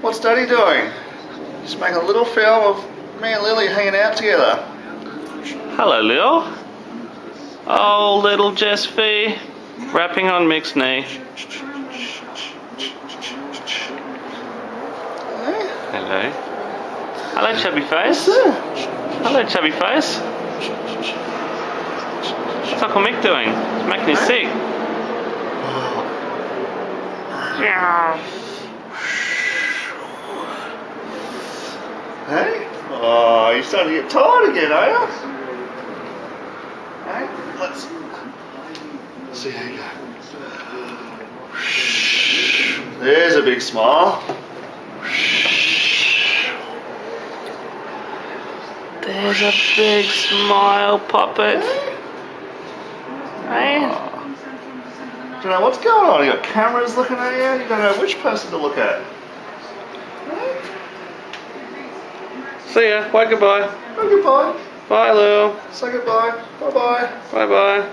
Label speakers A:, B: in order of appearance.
A: What's Daddy doing? Just making a little film of me and Lily hanging out together.
B: Hello, Lil. Oh, little Jess V. Rapping on Mick's knee. Hello. Hello, chubby face. Hello, chubby face. What's Uncle Mick doing? He's making you sick. Yeah.
A: Hey? Oh, you're starting to get tired again, are you? Hey? Let's see how you go. There's a big smile.
B: There's a big smile, Poppet. Hey?
A: Do you know what's going on? You got cameras looking at you. You don't know which person to look at.
B: See ya. Bye, goodbye.
A: Oh, goodbye.
B: Bye, Lil.
A: Say goodbye. Bye bye.
B: Bye bye.